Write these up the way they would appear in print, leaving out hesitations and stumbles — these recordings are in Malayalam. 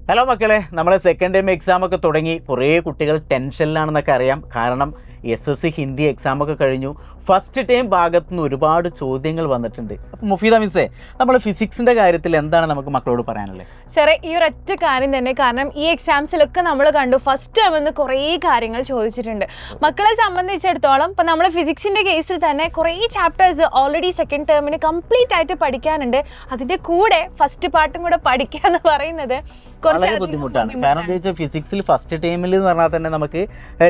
ഹലോ മക്കളെ, നമ്മളെ സെക്കൻഡ് ടൈം എക്സാം ഒക്കെ തുടങ്ങി. കുറേ കുട്ടികൾ ടെൻഷനിലാണെന്നൊക്കെ അറിയാം. കാരണം SSC ഹിന്ദി എക്സാമൊക്കെ കഴിഞ്ഞു. ഫസ്റ്റ് ടൈം ഭാഗത്തു നിന്ന് ഒരുപാട് ചോദ്യങ്ങൾ വന്നിട്ടുണ്ട്. അപ്പോൾ മുഫീദ മിസ്സേ, നമ്മൾ ഫിസിക്സിൻ്റെ കാര്യത്തിൽ എന്താണ് നമുക്ക് മക്കളോട് പറയാനുള്ളത്? സാറേ, ഈ ഒരൊറ്റ കാര്യം തന്നെ. കാരണം ഈ എക്സാംസിലൊക്കെ നമ്മൾ കണ്ടു ഫസ്റ്റ് ടൈം എന്ന് കുറേ കാര്യങ്ങൾ ചോദിച്ചിട്ടുണ്ട്. മക്കളെ സംബന്ധിച്ചിടത്തോളം ഇപ്പം നമ്മൾ ഫിസിക്സിൻ്റെ കേസിൽ തന്നെ കുറേ ചാപ്റ്റേഴ്സ് ഓൾറെഡി സെക്കൻഡ് ടേമിന് കംപ്ലീറ്റ് ആയിട്ട് പഠിക്കാനുണ്ട്. അതിൻ്റെ കൂടെ ഫസ്റ്റ് പാർട്ടും കൂടെ പഠിക്കുക എന്ന് പറയുന്നത് വളരെ ബുദ്ധിമുട്ടാണ്. കാരണം എന്താ വെച്ചാൽ ഫിസിക്സിൽ ഫസ്റ്റ് ടൈമിൽ എന്ന് പറഞ്ഞാൽ തന്നെ നമുക്ക്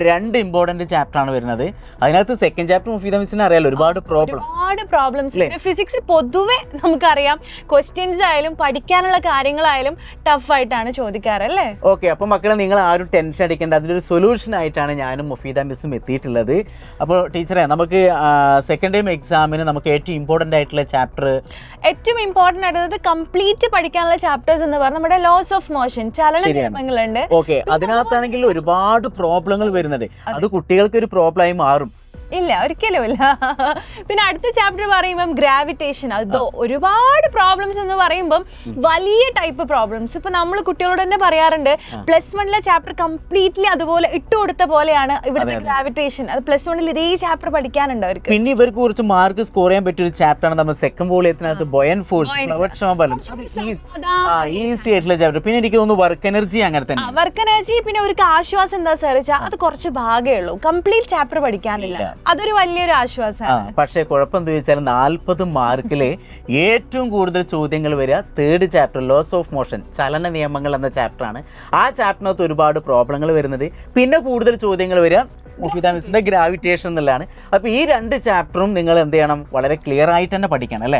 2 ഇമ്പോർട്ടൻറ്റ് ചാപ്റ്റർ ആണ് വരുന്നത്. അതിനകത്ത് സെക്കൻഡ് ചാപ്റ്റർ മുഫീദ മിസ്സിന് അറിയാലോ, ഒരുപാട് പ്രോബ്ലംസ്. ഫിസിക്സിൽ പൊതുവെ നമുക്കറിയാം ക്വസ്റ്റ്യൻസ് ആയാലും പഠിക്കാനുള്ള കാര്യങ്ങളായാലും ടഫ് ആയിട്ടാണ് ചോദിക്കാറല്ലേ. ഓക്കെ, അപ്പോൾ മക്കളെ നിങ്ങൾ ആരും ടെൻഷൻ അടിക്കേണ്ട. അതിലൊരു സൊല്യൂഷൻ ആയിട്ടാണ് ഞാനും മുഫീദ മിസ്സും എത്തിയിട്ടുള്ളത്. അപ്പോൾ ടീച്ചറെ, നമുക്ക് സെക്കൻഡ് ടൈം എക്സാമിന് നമുക്ക് ഏറ്റവും ഇമ്പോർട്ടൻ്റ് ആയിട്ടുള്ള ചാപ്റ്റർ, ഏറ്റവും ഇമ്പോർട്ടൻ്റ് ആയിട്ടുള്ളത് കംപ്ലീറ്റ് പഠിക്കാനുള്ള ചാപ്റ്റേഴ്സ് എന്ന് പറഞ്ഞാൽ നമ്മുടെ ലോസ് ഓഫ് മോഷൻ, ചലന നിയമങ്ങളുണ്ട്. ഓക്കെ, അതിനകത്താണെങ്കിൽ ഒരുപാട് പ്രോബ്ലങ്ങൾ വരുന്നുണ്ട്. അത് കുട്ടികൾക്ക് ഒരു പ്രോബ്ലം ആയി മാറും. ഇല്ല, ഒരിക്കലും ഇല്ല. പിന്നെ അടുത്ത ചാപ്റ്റർ പറയുമ്പം ഗ്രാവിറ്റേഷൻ, അതോ ഒരുപാട് പ്രോബ്ലംസ് എന്ന് പറയുമ്പം വലിയ ടൈപ്പ് പ്രോബ്ലംസ്. ഇപ്പൊ നമ്മൾ കുട്ടികളോട് തന്നെ പറയാറുണ്ട്, +1 ചാപ്റ്റർ കംപ്ലീറ്റ്ലി അതുപോലെ ഇട്ടുകൊടുത്ത പോലെയാണ് ഇവിടുത്തെ ഗ്രാവിറ്റേഷൻ. അത് +1 ഇതേ ചാപ്റ്റർ പഠിക്കാനുണ്ട് അവർക്ക്. പിന്നെ ഇവർക്ക് കുറച്ച് മാർക്ക് സ്കോർ ചെയ്യാൻ പറ്റിയ ഒരു ചാപ്റ്റർ ആണ് നമ്മുടെ സെക്കൻഡ് വോളിയത്തിനകത്ത് ബോയൻ ഫോഴ്സ്, പ്രവക്ഷമബലം. ഈസി ആയിട്ടുള്ള ചാപ്റ്റർ. പിന്നെ എനിക്ക് തോന്നുന്നു വർക്ക് എനർജി അങ്ങനെ തന്നെ. വർക്ക് എനർജി പിന്നെ ഒരു ആശ്വാസം എന്താ സാർ വെച്ചാൽ അത് കുറച്ച് ഭാഗമേ ഉള്ളൂ, കംപ്ലീറ്റ് ചാപ്റ്റർ പഠിക്കാനില്ല. അതൊരു വലിയൊരു ആശ്വാസമാണ്. പക്ഷേ കുഴപ്പം എന്താ വെച്ചാൽ 40 മാർക്കില് ഏറ്റവും കൂടുതൽ ചോദ്യങ്ങൾ വരിക 3rd chapter loss of motion, ചലന നിയമങ്ങൾ എന്ന ചാപ്റ്റർ ആണ്. ആ ചാപ്റ്ററിനകത്ത് ഒരുപാട് പ്രോബ്ലങ്ങൾ വരുന്നുണ്ട്. പിന്നെ കൂടുതൽ ചോദ്യങ്ങൾ വരിക മുഫീദ മിസ്സിന്റെ ഗ്രാവിറ്റേഷൻ എന്നുള്ളതാണ്. അപ്പൊ ഈ 2 ചാപ്റ്ററും നിങ്ങൾ എന്ത് ചെയ്യണം, വളരെ ക്ലിയർ ആയിട്ട് തന്നെ പഠിക്കണം അല്ലേ.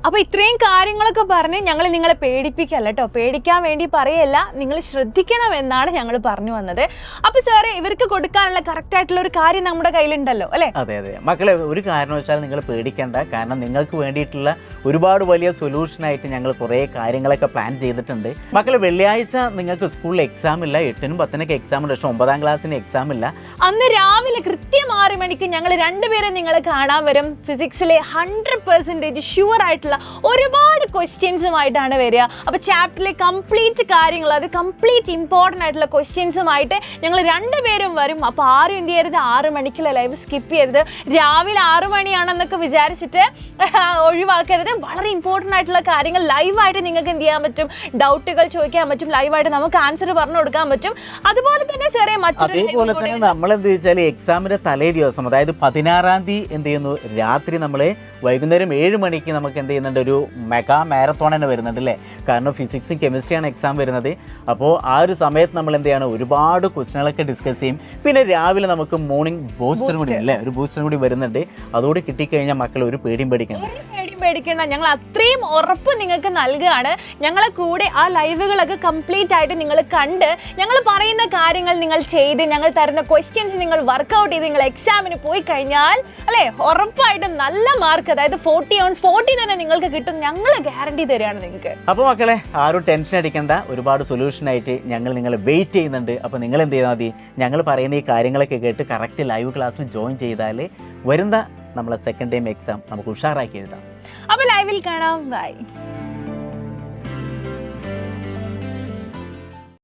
അപ്പൊ ഇത്രയും കാര്യങ്ങളൊക്കെ പറഞ്ഞ് ഞങ്ങൾ നിങ്ങളെ പേടിപ്പിക്കല്ല കേട്ടോ, പേടിക്കാൻ വേണ്ടി പറയല്ല, നിങ്ങൾ ശ്രദ്ധിക്കണം എന്നാണ് ഞങ്ങൾ പറഞ്ഞു വന്നത്. അപ്പൊ സാറേ, ഇവർക്ക് കൊടുക്കാനുള്ള കറക്റ്റ് ആയിട്ടുള്ള ഒരു കാര്യം നമ്മുടെ കയ്യിലുണ്ടല്ലോ അല്ലെ? അതെ അതെ മക്കളെ, ഒരു കാരണവശാലും നിങ്ങൾ പേടിക്കേണ്ട. കാരണം നിങ്ങൾക്ക് വേണ്ടിയിട്ടുള്ള ഒരുപാട് വലിയ സൊല്യൂഷൻ ആയിട്ട് ഞങ്ങൾ കുറേ കാര്യങ്ങളൊക്കെ പ്ലാൻ ചെയ്തിട്ടുണ്ട്. മക്കളെ, വെള്ളിയാഴ്ച നിങ്ങൾക്ക് സ്കൂളിൽ എക്സാം ഇല്ല. 8നും 10നൊക്കെ എക്സാം ഉണ്ട്. പക്ഷെ 9ാം ക്ലാസ്സിന് എക്സാം ഇല്ല. അന്ന് രാവിലെ കൃത്യം 6 മണിക്ക് ഞങ്ങൾ 2 പേരും നിങ്ങളെ കാണാൻ വരും. ഫിസിക്സിലെ 100% ഷുവർ ആയിട്ടുള്ള ഒരുപാട് ക്വസ്റ്റ്യൻസുമായിട്ടാണ് വരിക. അപ്പോൾ ചാപ്റ്ററിലെ കംപ്ലീറ്റ് കാര്യങ്ങൾ, അത് കംപ്ലീറ്റ് ഇമ്പോർട്ടൻ്റ് ആയിട്ടുള്ള ക്വസ്റ്റ്യൻസുമായിട്ട് ഞങ്ങൾ 2 പേരും വരും. അപ്പോൾ ആരും എന്ത് ചെയ്യരുത്, 6 മണിക്കുള്ള ലൈവ് സ്കിപ്പ് ചെയ്യരുത്. രാവിലെ 6 മണിയാണെന്നൊക്കെ വിചാരിച്ചിട്ട് ഒഴിവാക്കരുത്. വളരെ ഇമ്പോർട്ടൻ്റ് ആയിട്ടുള്ള കാര്യങ്ങൾ ലൈവായിട്ട് നിങ്ങൾക്ക് എന്ത് ചെയ്യാൻ പറ്റും, ഡൗട്ടുകൾ ചോദിക്കാൻ പറ്റും, ലൈവായിട്ട് നമുക്ക് ആൻസർ പറഞ്ഞു കൊടുക്കാൻ പറ്റും. അതുപോലെ തന്നെ സാറേ, മറ്റൊരു എക്സാമിന്റെ തലേ ദിവസം, അതായത് 16ാം തീയതി എന്ത് ചെയ്യുന്നു, രാത്രി നമ്മൾ വൈകുന്നേരം 7 മണിക്ക് നമുക്ക് എന്ത് ചെയ്യുന്നുണ്ട്, ഒരു മെഗാ മാരത്തോൺ തന്നെ വരുന്നുണ്ട് അല്ലേ. കാരണം ഫിസിക്സും കെമിസ്ട്രിയാണ് എക്സാം വരുന്നത്. അപ്പോൾ ആ ഒരു സമയത്ത് നമ്മൾ എന്ത് ചെയ്യണം, ഒരുപാട് ക്വസ്റ്റ്യനുകളൊക്കെ ഡിസ്കസ് ചെയ്യും. പിന്നെ രാവിലെ നമുക്ക് മോർണിംഗ് ബൂസ്റ്റർ കൂടി അല്ലേ, ഒരു ബൂസ്റ്റർ കൂടി വരുന്നുണ്ട്. അതോടെ കിട്ടിക്കഴിഞ്ഞാൽ മക്കൾ ഒരു പേടിയും പേടിക്കണം. ഞങ്ങൾ അത്രയും ഉറപ്പ് നിങ്ങൾക്ക് നൽകുകയാണ്. ഞങ്ങളെ കൂടെ ആ ലൈവുകളൊക്കെ കംപ്ലീറ്റ് ആയിട്ട് നിങ്ങൾ കണ്ട്, ഞങ്ങൾ പറയുന്ന കാര്യങ്ങൾ നിങ്ങൾ ചെയ്ത്, ഞങ്ങൾ തരുന്ന ക്വസ്റ്റ്യൻസ് നിങ്ങൾ വർക്ക്ഔട്ട് ചെയ്ത് നിങ്ങൾ എക്സാമിന് പോയി കഴിഞ്ഞാൽ അല്ലേ, ഉറപ്പായിട്ടും നല്ല മാർക്ക്, അതായത് 40 on 40 തന്നെ നിങ്ങൾക്ക് കിട്ടും. ഞങ്ങൾ ഗ്യാരണ്ടി തരികയാണ് നിങ്ങൾക്ക്. അപ്പോൾ മക്കളെ, ആരും ടെൻഷൻ അടിക്കേണ്ട. ഒരുപാട് സൊല്യൂഷൻ ആയിട്ട് ഞങ്ങൾ നിങ്ങളെ വെയിറ്റ് ചെയ്യുന്നുണ്ട്. അപ്പോൾ നിങ്ങൾ എന്ത് ചെയ്താൽ മതി, ഞങ്ങൾ പറയുന്ന ഈ കാര്യങ്ങളൊക്കെ കേട്ട് കറക്റ്റ് ലൈവ് ക്ലാസ്സിൽ ജോയിൻ ചെയ്താൽ വരുന്ന നമ്മളെ സെക്കൻഡ് ടൈം എക്സാം നമുക്ക് ഉഷാറാക്കി എഴുതാം. അപ്പോൾ ലൈവിൽ കാണാം. ബൈ.